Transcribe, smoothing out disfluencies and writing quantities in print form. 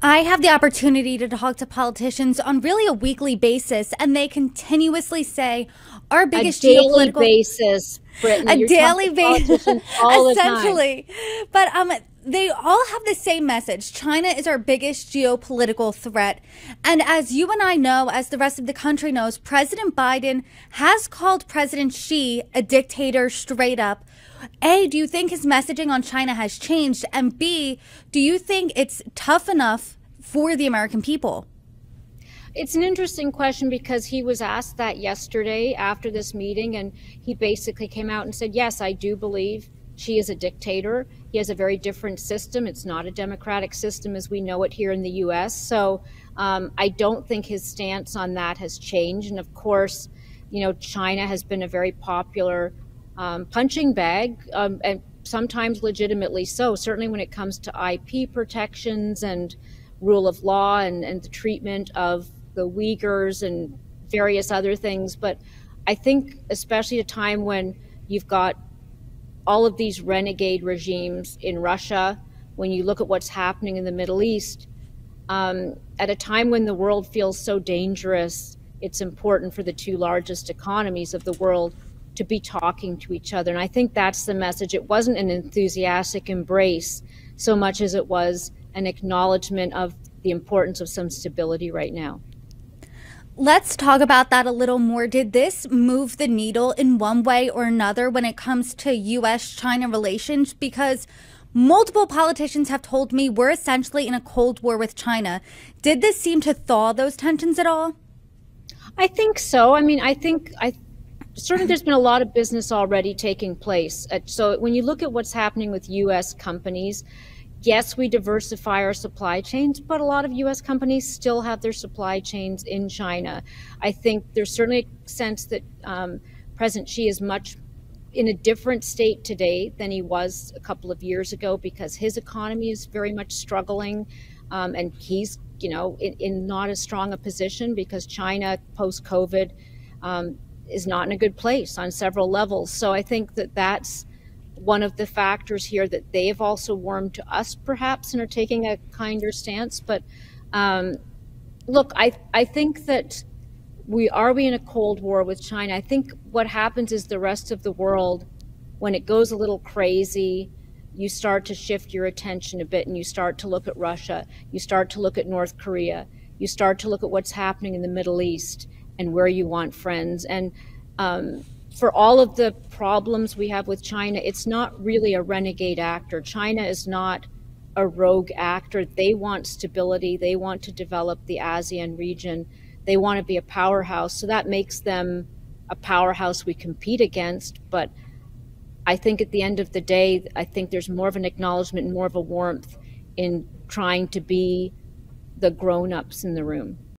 I have the opportunity to talk to politicians on really a weekly basis, and they continuously say our A biggest daily geopolitical, basis, Brittany. a You're talking daily to basis, politicians all the time. essentially. But they all have the same message. China is our biggest geopolitical threat. And as you and I know, as the rest of the country knows, President Biden has called President Xi a dictator straight up. A, do you think his messaging on China has changed? And B, do you think it's tough enough for the American people? It's an interesting question because he was asked that yesterday after this meeting, and he basically came out and said, yes, I do believe Xi is a dictator. He has a very different system. It's not a democratic system as we know it here in the US. So I don't think his stance on that has changed. And of course, you know, China has been a very popular punching bag, and sometimes legitimately so, certainly when it comes to IP protections and rule of law and the treatment of the Uyghurs and various other things. But I think especially at a time when you've got all of these renegade regimes in Russia, when you look at what's happening in the Middle East, at a time when the world feels so dangerous, it's important for the two largest economies of the world to be talking to each other. And I think that's the message. It wasn't an enthusiastic embrace so much as it was an acknowledgement of the importance of some stability right now. Let's talk about that a little more. Did this move the needle in one way or another when it comes to US-China relations? Because multiple politicians have told me we're essentially in a Cold War with China. Did this seem to thaw those tensions at all? I think so. I mean, I certainly there's been a lot of business already taking place. So when you look at what's happening with US companies, yes, we diversify our supply chains, but a lot of US companies still have their supply chains in China. I think there's certainly a sense that President Xi is much in a different state today than he was a couple of years ago because his economy is very much struggling, and he's, you know, in not as strong a position because China post-COVID is not in a good place on several levels. So I think that that's one of the factors here, that they've also warmed to us perhaps and are taking a kinder stance. But look, I think that we in a Cold War with China. I think what happens is the rest of the world, when it goes a little crazy, you start to shift your attention a bit and you start to look at Russia, you start to look at North Korea, you start to look at what's happening in the Middle East and where you want friends. And for all of the problems we have with China, it's not really a renegade actor. China is not a rogue actor. They want stability. They want to develop the ASEAN region. They want to be a powerhouse. So that makes them a powerhouse we compete against. But I think at the end of the day, I think there's more of an acknowledgement and more of a warmth in trying to be the grown-ups in the room.